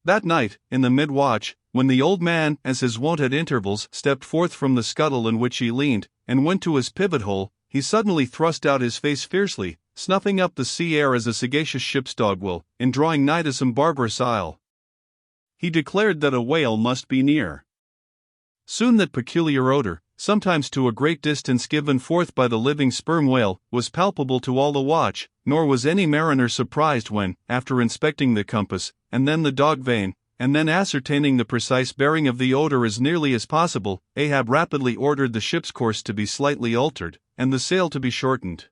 That night, in the mid-watch, when the old man, as his wont at intervals, stepped forth from the scuttle in which he leaned, and went to his pivot-hole, he suddenly thrust out his face fiercely, snuffing up the sea air as a sagacious ship's dog will, in drawing nigh to some barbarous isle. He declared that a whale must be near. Soon that peculiar odor, sometimes to a great distance given forth by the living sperm whale, was palpable to all the watch, nor was any mariner surprised when, after inspecting the compass, and then the dog vane, and then ascertaining the precise bearing of the odor as nearly as possible, Ahab rapidly ordered the ship's course to be slightly altered, and the sail to be shortened.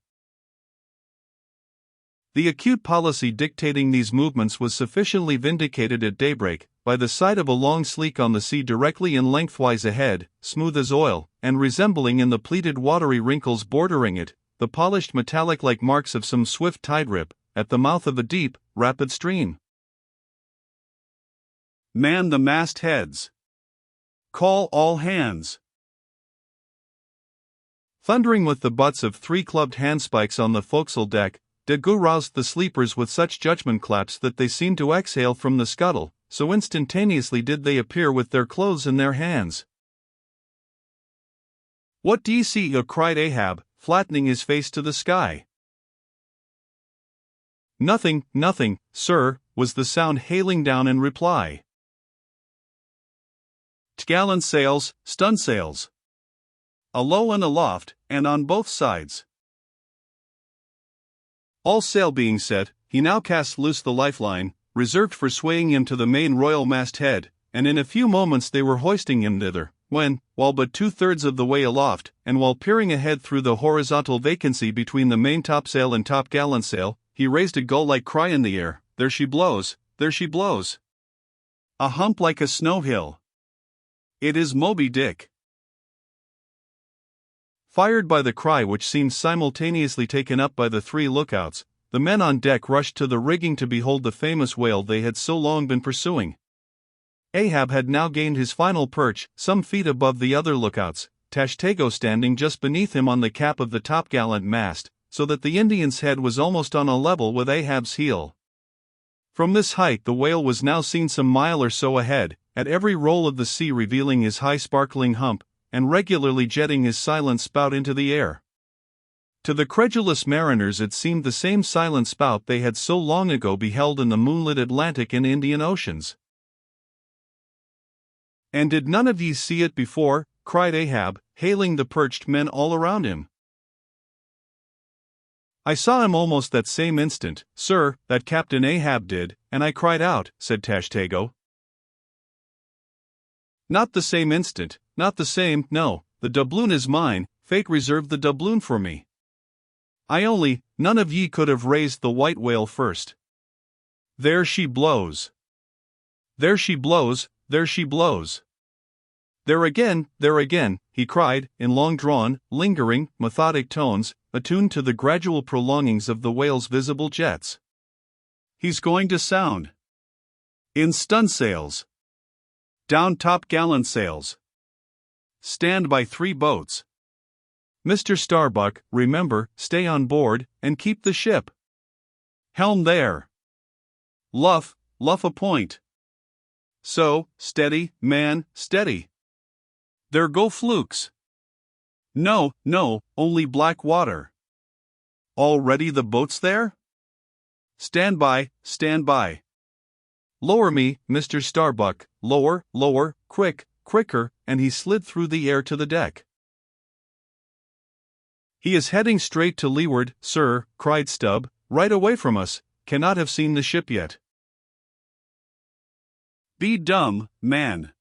The acute policy dictating these movements was sufficiently vindicated at daybreak, by the sight of a long sleek on the sea directly and lengthwise ahead, smooth as oil, and resembling in the pleated watery wrinkles bordering it, the polished metallic-like marks of some swift tide-rip, at the mouth of a deep, rapid stream. Man the mast-heads. Call all hands. Thundering with the butts of 3 clubbed handspikes on the forecastle deck, Daggoo roused the sleepers with such judgment claps that they seemed to exhale from the scuttle, so instantaneously did they appear with their clothes in their hands. "What do ye see?" cried Ahab, flattening his face to the sky. "Nothing, nothing, sir," was the sound hailing down in reply. "T'gallant sails, stunsails. Alow and aloft, and on both sides." All sail being set, he now cast loose the lifeline, reserved for swaying him to the main royal masthead, and in a few moments they were hoisting him thither, when, while but 2/3 of the way aloft, and while peering ahead through the horizontal vacancy between the main topsail and topgallant sail, he raised a gull-like cry in the air, "There she blows, there she blows! A hump like a snow hill! It is Moby-Dick!" Fired by the cry which seemed simultaneously taken up by the 3 lookouts, the men on deck rushed to the rigging to behold the famous whale they had so long been pursuing. Ahab had now gained his final perch, some feet above the other lookouts, Tashtego standing just beneath him on the cap of the topgallant mast, so that the Indian's head was almost on a level with Ahab's heel. From this height the whale was now seen some mile or so ahead, at every roll of the sea revealing his high sparkling hump, and regularly jetting his silent spout into the air. To the credulous mariners it seemed the same silent spout they had so long ago beheld in the moonlit Atlantic and Indian Oceans. "And did none of ye see it before?" cried Ahab, hailing the perched men all around him. "I saw him almost that same instant, sir, that Captain Ahab did, and I cried out," said Tashtego. "Not the same instant, not the same, no, the doubloon is mine, fate reserved the doubloon for me. None of ye could have raised the white whale first. There she blows. There she blows, there she blows. There again, he cried, in long-drawn, lingering, methodic tones, attuned to the gradual prolongings of the whale's visible jets. He's going to sound. In stunsails. Down topgallant sails. Stand by 3 boats. Mr. Starbuck, remember, stay on board, and keep the ship. Helm there. Luff a point. So, steady, man, steady. There go flukes. No, only black water. Already the boats there? Stand by. Lower me, Mr. Starbuck, lower, quicker, and he slid through the air to the deck. He is heading straight to leeward, sir, cried Stubb, right away from us, cannot have seen the ship yet. Be dumb, man.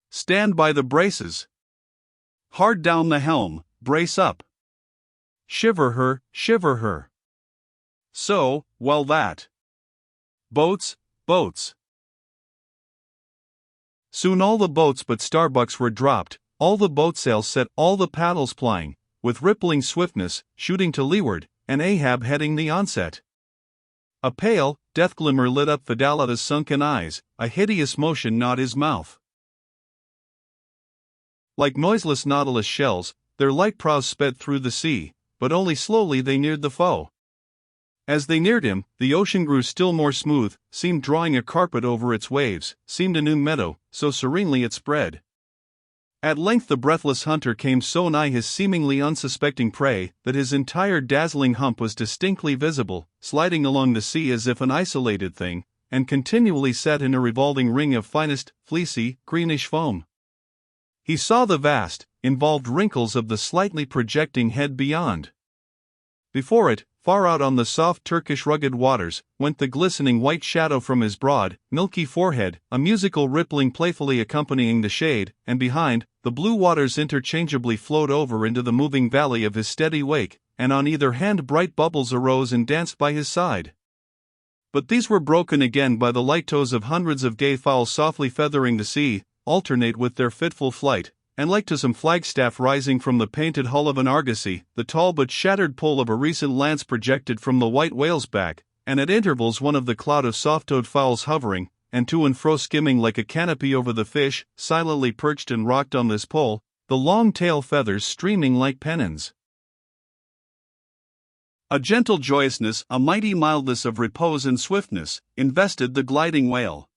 Stand by the braces. Hard down the helm, brace up. Shiver her. So, well that. Boats. Soon all the boats but Starbuck's were dropped, all the boatsails set, all the paddles plying, with rippling swiftness, shooting to leeward, and Ahab heading the onset. A pale, death glimmer lit up Fidalata's sunken eyes, a hideous motion gnawed his mouth. Like noiseless nautilus shells, their light prows sped through the sea, but only slowly they neared the foe. As they neared him, the ocean grew still more smooth, seemed drawing a carpet over its waves, seemed a new meadow, so serenely it spread. At length the breathless hunter came so nigh his seemingly unsuspecting prey that his entire dazzling hump was distinctly visible, sliding along the sea as if an isolated thing, and continually set in a revolving ring of finest, fleecy, greenish foam. He saw the vast, involved wrinkles of the slightly projecting head beyond. Before it, far out on the soft Turkish rugged waters, went the glistening white shadow from his broad, milky forehead, a musical rippling playfully accompanying the shade, and behind, the blue waters interchangeably flowed over into the moving valley of his steady wake, and on either hand bright bubbles arose and danced by his side. But these were broken again by the light toes of hundreds of gay fowls softly feathering the sea, alternate with their fitful flight, and like to some flagstaff rising from the painted hull of an argosy, the tall but shattered pole of a recent lance projected from the white whale's back, and at intervals one of the cloud of soft-toed fowls hovering, and to and fro skimming like a canopy over the fish, silently perched and rocked on this pole, the long tail feathers streaming like pennons. A gentle joyousness, a mighty mildness of repose and swiftness, invested the gliding whale.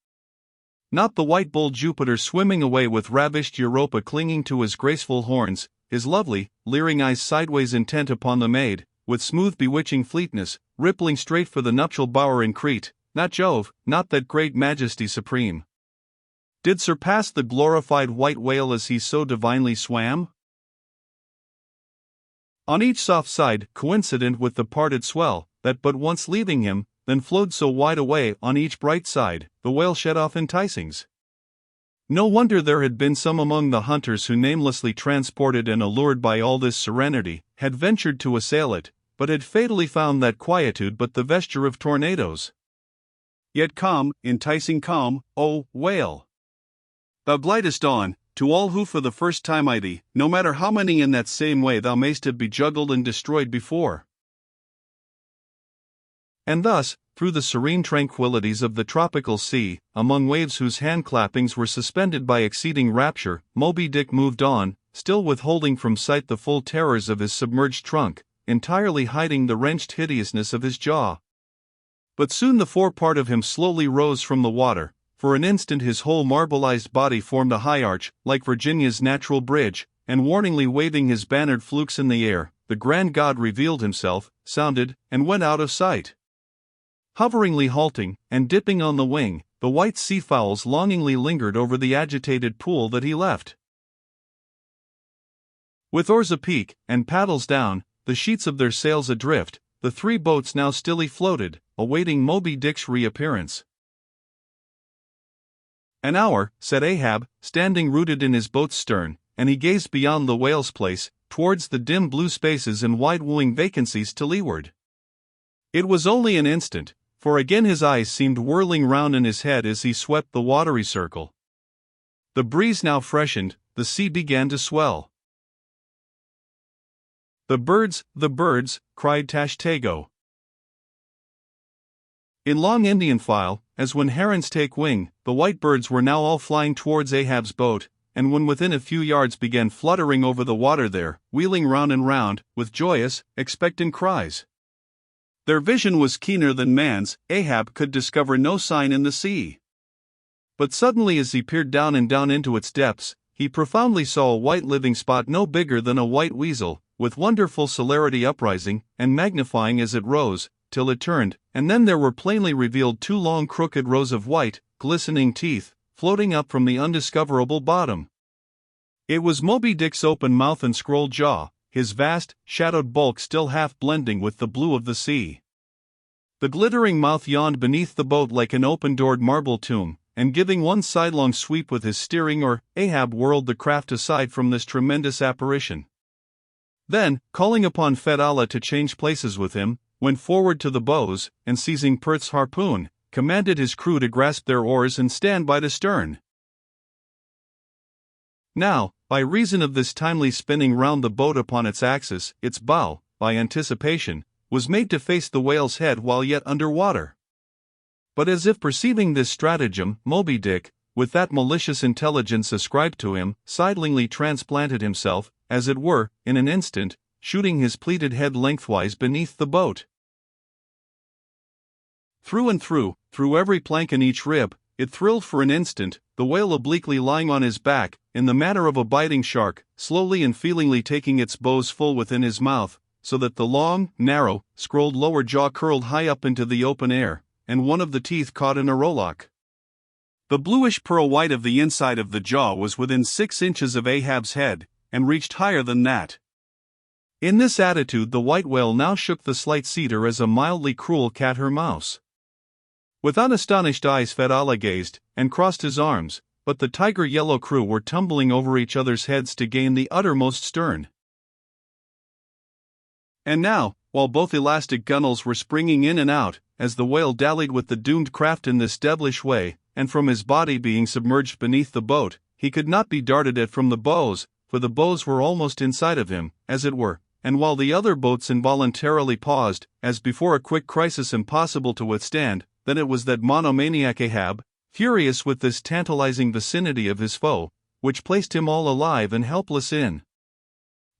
Not the white bull Jupiter swimming away with ravished Europa clinging to his graceful horns, his lovely, leering eyes sideways intent upon the maid, with smooth bewitching fleetness, rippling straight for the nuptial bower in Crete, not Jove, not that great majesty supreme. Did surpass the glorified white whale as he so divinely swam? On each soft side, coincident with the parted swell, that but once leaving him, then flowed so wide away on each bright side, the whale shed off enticings. No wonder there had been some among the hunters who, namelessly transported and allured by all this serenity, had ventured to assail it, but had fatally found that quietude but the vesture of tornadoes. Yet calm, enticing calm, O whale! Thou glidest on, to all who for the first time eye thee, no matter how many in that same way thou mayst have bejuggled and destroyed before. And thus, through the serene tranquillities of the tropical sea, among waves whose hand-clappings were suspended by exceeding rapture, Moby-Dick moved on, still withholding from sight the full terrors of his submerged trunk, entirely hiding the wrenched hideousness of his jaw. But soon the forepart of him slowly rose from the water. For an instant his whole marbleized body formed a high arch, like Virginia's natural bridge, and warningly waving his bannered flukes in the air, the grand god revealed himself, sounded, and went out of sight. Hoveringly halting, and dipping on the wing, the white seafowls longingly lingered over the agitated pool that he left. With oars apeak, and paddles down, the sheets of their sails adrift, the three boats now stilly floated, awaiting Moby-Dick's reappearance. "An hour," said Ahab, standing rooted in his boat's stern, and he gazed beyond the whale's place, towards the dim blue spaces and wide-wooing vacancies to leeward. It was only an instant, for again his eyes seemed whirling round in his head as he swept the watery circle. The breeze now freshened, the sea began to swell. The birds, cried Tashtego. In long Indian file, as when herons take wing, the white birds were now all flying towards Ahab's boat, and when within a few yards began fluttering over the water there, wheeling round and round, with joyous, expectant cries. Their vision was keener than man's. Ahab could discover no sign in the sea. But suddenly as he peered down and down into its depths, he profoundly saw a white living spot no bigger than a white weasel, with wonderful celerity uprising, and magnifying as it rose, till it turned, and then there were plainly revealed two long crooked rows of white, glistening teeth, floating up from the undiscoverable bottom. It was Moby-Dick's open mouth and scrolled jaw, his vast, shadowed bulk still half blending with the blue of the sea. The glittering mouth yawned beneath the boat like an open-doored marble tomb, and giving one sidelong sweep with his steering oar, Ahab whirled the craft aside from this tremendous apparition. Then, calling upon Fedallah to change places with him, went forward to the bows, and seizing Perth's harpoon, commanded his crew to grasp their oars and stand by the stern. Now, by reason of this timely spinning round the boat upon its axis, its bow, by anticipation, was made to face the whale's head while yet under water. But as if perceiving this stratagem, Moby-Dick, with that malicious intelligence ascribed to him, sidelingly transplanted himself, as it were, in an instant, shooting his pleated head lengthwise beneath the boat. Through and through every plank in each rib, it thrilled for an instant, the whale obliquely lying on his back, in the manner of a biting shark, slowly and feelingly taking its bows full within his mouth, so that the long, narrow, scrolled lower jaw curled high up into the open air, and one of the teeth caught in a rowlock. The bluish pearl white of the inside of the jaw was within 6 inches of Ahab's head, and reached higher than that. In this attitude the white whale now shook the slight cedar as a mildly cruel cat her mouse. With unastonished eyes Fedallah gazed, and crossed his arms, but the tiger-yellow crew were tumbling over each other's heads to gain the uttermost stern. And now, while both elastic gunwales were springing in and out, as the whale dallied with the doomed craft in this devilish way, and from his body being submerged beneath the boat, he could not be darted at from the bows, for the bows were almost inside of him, as it were, and while the other boats involuntarily paused, as before a quick crisis impossible to withstand, then it was that monomaniac Ahab, furious with this tantalizing vicinity of his foe, which placed him all alive and helpless in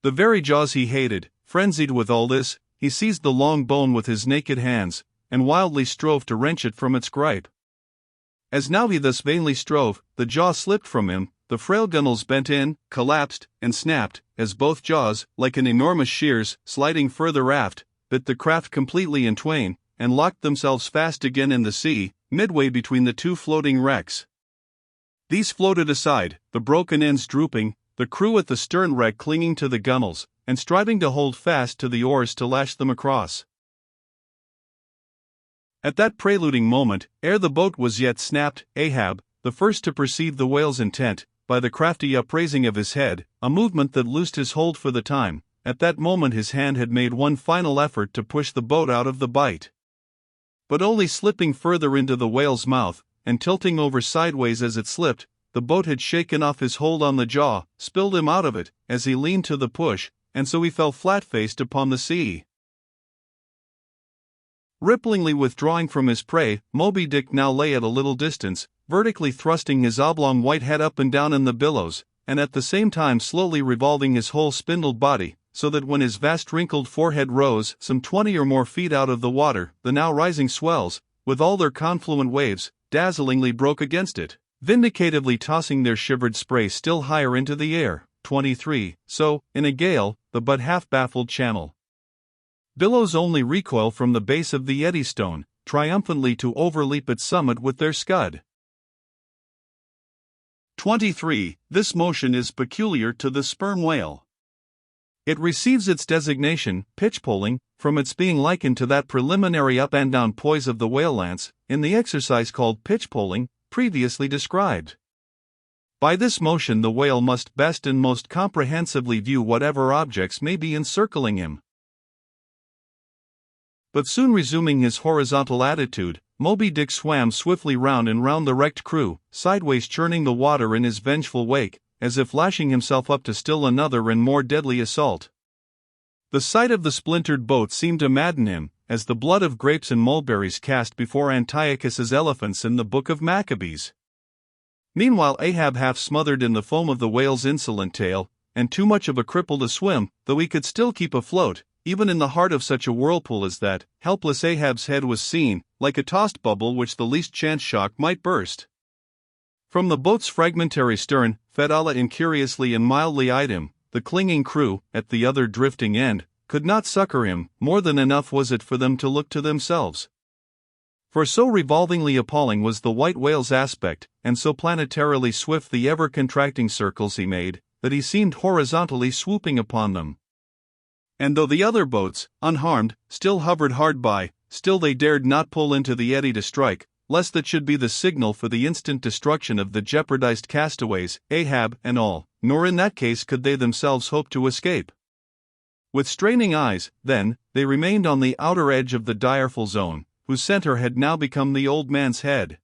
the very jaws he hated. Frenzied with all this, he seized the long bone with his naked hands, and wildly strove to wrench it from its gripe. As now he thus vainly strove, the jaw slipped from him, the frail gunwales bent in, collapsed, and snapped, as both jaws, like an enormous shears, sliding further aft, bit the craft completely in twain, and locked themselves fast again in the sea, midway between the two floating wrecks. These floated aside, the broken ends drooping, the crew at the stern wreck clinging to the gunwales, and striving to hold fast to the oars to lash them across. At that preluding moment, ere the boat was yet snapped, Ahab, the first to perceive the whale's intent, by the crafty upraising of his head, a movement that loosed his hold for the time, at that moment his hand had made one final effort to push the boat out of the bite. But only slipping further into the whale's mouth, and tilting over sideways as it slipped, the boat had shaken off his hold on the jaw, spilled him out of it, as he leaned to the push, and so he fell flat-faced upon the sea. Ripplingly withdrawing from his prey, Moby-Dick now lay at a little distance, vertically thrusting his oblong white head up and down in the billows, and at the same time slowly revolving his whole spindled body, so that when his vast wrinkled forehead rose some 20 or more feet out of the water, the now rising swells, with all their confluent waves, dazzlingly broke against it, vindicatively tossing their shivered spray still higher into the air. 23. So, in a gale, the but half-baffled channel billows only recoil from the base of the Eddystone, triumphantly to overleap its summit with their scud. 23. This motion is peculiar to the sperm whale. It receives its designation, pitchpoling, from its being likened to that preliminary up and down poise of the whale lance, in the exercise called pitchpoling, previously described. By this motion the whale must best and most comprehensively view whatever objects may be encircling him. But soon resuming his horizontal attitude, Moby-Dick swam swiftly round and round the wrecked crew, sideways churning the water in his vengeful wake, as if lashing himself up to still another and more deadly assault. The sight of the splintered boat seemed to madden him, as the blood of grapes and mulberries cast before Antiochus's elephants in the book of Maccabees. Meanwhile Ahab, half smothered in the foam of the whale's insolent tail, and too much of a cripple to swim, though he could still keep afloat, even in the heart of such a whirlpool as that, helpless Ahab's head was seen, like a tossed bubble which the least chance shock might burst. From the boat's fragmentary stern, Fedallah incuriously and mildly eyed him. The clinging crew, at the other drifting end, could not succor him, more than enough was it for them to look to themselves. For so revolvingly appalling was the white whale's aspect, and so planetarily swift the ever-contracting circles he made, that he seemed horizontally swooping upon them. And though the other boats, unharmed, still hovered hard by, still they dared not pull into the eddy to strike, lest that should be the signal for the instant destruction of the jeopardized castaways, Ahab and all, nor in that case could they themselves hope to escape. With straining eyes, then, they remained on the outer edge of the direful zone, whose center had now become the old man's head.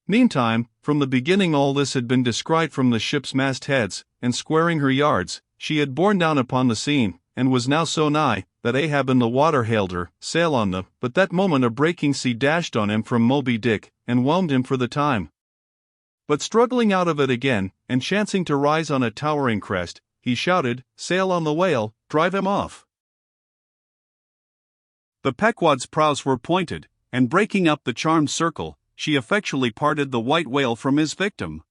Meantime, from the beginning all this had been descried from the ship's mastheads, and squaring her yards, she had borne down upon the scene, and was now so nigh, that Ahab in the water hailed her, sail on the, but that moment a breaking sea dashed on him from Moby-Dick, and whelmed him for the time. But struggling out of it again, and chancing to rise on a towering crest, he shouted, "Sail on the whale, drive him off!" The Pequod's prows were pointed, and breaking up the charmed circle, she effectually parted the white whale from his victim.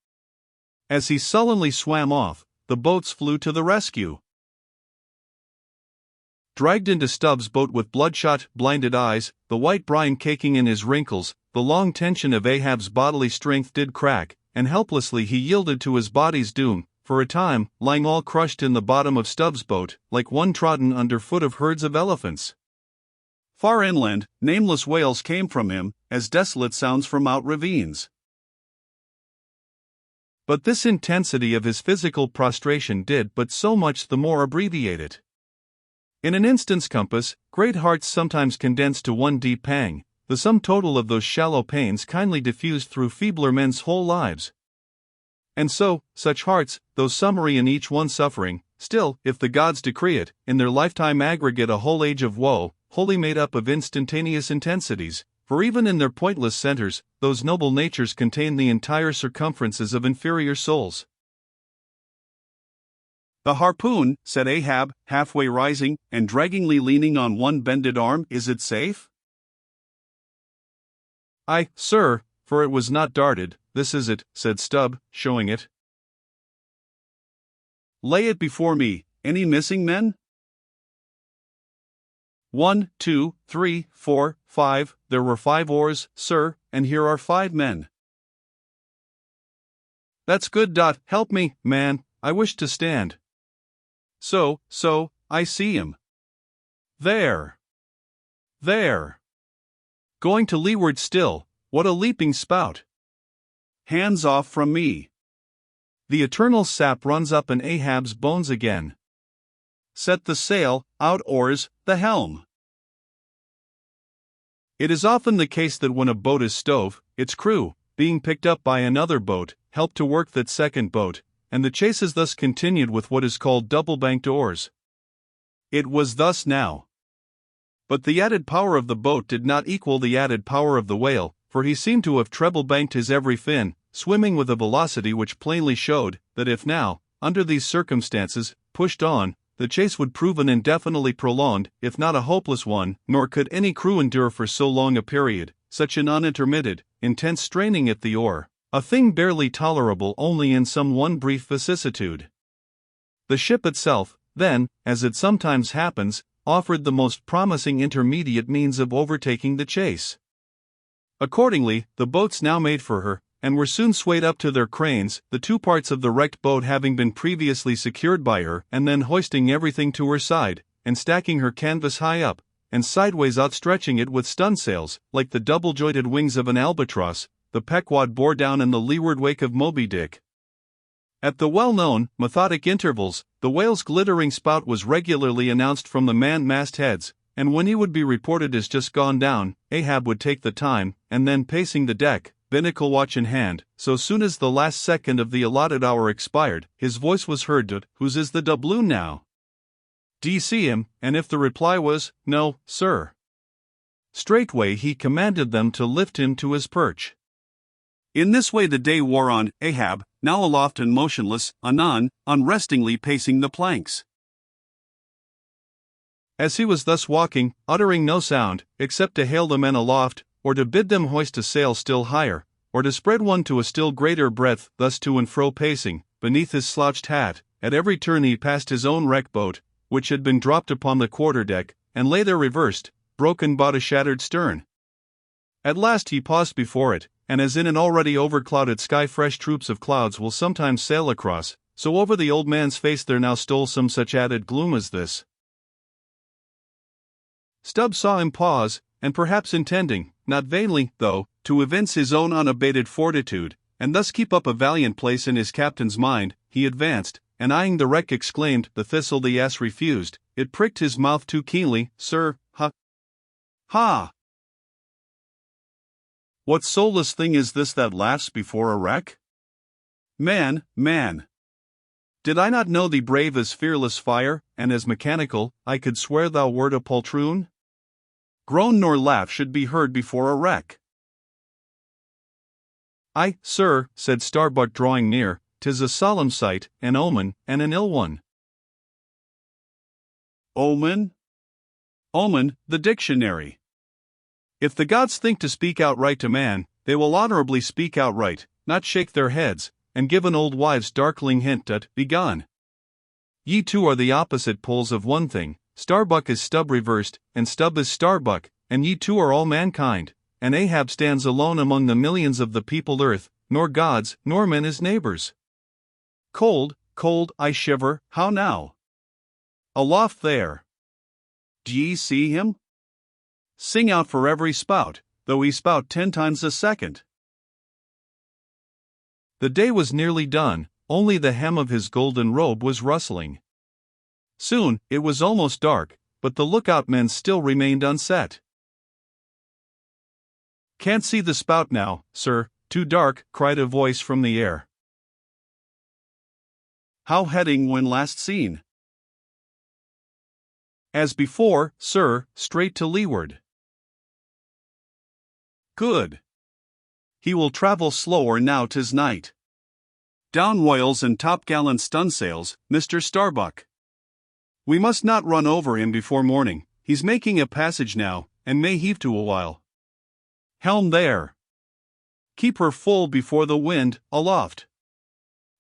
As he sullenly swam off, the boats flew to the rescue. Dragged into Stubbs' boat with bloodshot, blinded eyes, the white brine caking in his wrinkles, the long tension of Ahab's bodily strength did crack, and helplessly he yielded to his body's doom, for a time, lying all crushed in the bottom of Stubbs' boat, like one trodden under foot of herds of elephants. Far inland, nameless wails came from him, as desolate sounds from out ravines. But this intensity of his physical prostration did but so much the more abbreviate it. In an instant's compass, great hearts sometimes condense to one deep pang, the sum total of those shallow pains kindly diffused through feebler men's whole lives. And so, such hearts, though summary in each one suffering, still, if the gods decree it, in their lifetime aggregate a whole age of woe, wholly made up of instantaneous intensities, for even in their pointless centers, those noble natures contain the entire circumferences of inferior souls. "The harpoon," said Ahab, halfway rising, and draggingly leaning on one bended arm, "is it safe?" "Aye, sir, for it was not darted, this is it," said Stubb, showing it. "Lay it before me. Any missing men?" 1, 2, 3, 4, 5, there were 5 oars, sir, and here are 5 men. "That's good. Help me, man, I wish to stand. So, I see him. There. Going to leeward still, what a leaping spout. Hands off from me. The eternal sap runs up in Ahab's bones again. Set the sail, out oars, the helm." It is often the case that when a boat is stove, its crew, being picked up by another boat, help to work that second boat, and the chase is thus continued with what is called double-banked oars. It was thus now. But the added power of the boat did not equal the added power of the whale, for he seemed to have treble-banked his every fin, swimming with a velocity which plainly showed that if now, under these circumstances, pushed on, the chase would prove an indefinitely prolonged, if not a hopeless one, nor could any crew endure for so long a period, such an unintermitted, intense straining at the oar, a thing barely tolerable only in some one brief vicissitude. The ship itself, then, as it sometimes happens, offered the most promising intermediate means of overtaking the chase. Accordingly, the boats now made for her, and were soon swayed up to their cranes, the 2 parts of the wrecked boat having been previously secured by her, and then hoisting everything to her side, and stacking her canvas high up, and sideways outstretching it with stunsails, like the double-jointed wings of an albatross, the Pequod bore down in the leeward wake of Moby-Dick. At the well-known, methodic intervals, the whale's glittering spout was regularly announced from the man-mast heads, and when he would be reported as just gone down, Ahab would take the time, and then pacing the deck, binnacle watch in hand, so soon as the last second of the allotted hour expired, his voice was heard to, "Whose is the doubloon now? D'ye see him?" And if the reply was, "No, sir," straightway he commanded them to lift him to his perch. In this way the day wore on, Ahab, now aloft and motionless, anon, unrestingly pacing the planks. As he was thus walking, uttering no sound, except to hail the men aloft, or to bid them hoist a sail still higher, or to spread one to a still greater breadth, thus to and fro pacing, beneath his slouched hat, at every turn he passed his own wreck boat, which had been dropped upon the quarter-deck, and lay there reversed, broken bout a shattered stern. At last he paused before it, and as in an already overclouded sky fresh troops of clouds will sometimes sail across, so over the old man's face there now stole some such added gloom as this. Stubb saw him pause, and perhaps intending, not vainly, though, to evince his own unabated fortitude, and thus keep up a valiant place in his captain's mind, he advanced, and eyeing the wreck exclaimed, "The thistle the ass refused, it pricked his mouth too keenly, sir, ha! What soulless thing is this that laughs before a wreck? Man, did I not know thee brave as fearless fire, and as mechanical, I could swear thou wert a poltroon? Groan nor laugh should be heard before a wreck." "Aye, sir," said Starbuck drawing near, "'tis a solemn sight, an omen, and an ill one." "Omen? Omen, the dictionary. If the gods think to speak outright to man, they will honorably speak outright, not shake their heads, and give an old wives' darkling hint at, begone. Ye two are the opposite poles of one thing, Starbuck is Stub reversed, and Stub is Starbuck, and ye two are all mankind, and Ahab stands alone among the millions of the peopled earth, nor gods, nor men his neighbors. Cold, cold, I shiver, how now? Aloft there. D'ye see him? Sing out for every spout, though he spout 10 times a second. The day was nearly done, only the hem of his golden robe was rustling. Soon, it was almost dark, but the lookout men still remained unset. Can't see the spout now, sir, too dark, cried a voice from the air. How heading when last seen? As before, sir, straight to leeward. Good. He will travel slower now 'tis night. Down royals and topgallant stunsails, Mr. Starbuck. We must not run over him before morning, he's making a passage now, and may heave to a while. Helm there. Keep her full before the wind, aloft.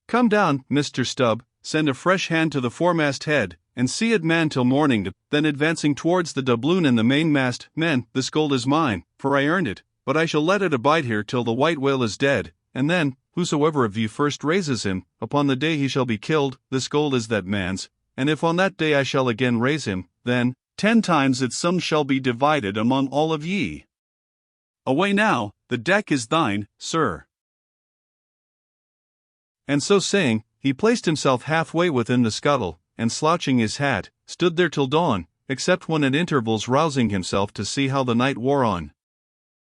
Come down, Mr. Stubb, send a fresh hand to the foremast head, and see it man till morning, then advancing towards the doubloon and the mainmast, men, this gold is mine, for I earned it, but I shall let it abide here till the white whale is dead, and then, whosoever of you first raises him, upon the day he shall be killed, this gold is that man's, and if on that day I shall again raise him, then, 10 times its sum shall be divided among all of ye. Away now, the deck is thine, sir. And so saying, he placed himself halfway within the scuttle, and slouching his hat, stood there till dawn, except when at intervals rousing himself to see how the night wore on.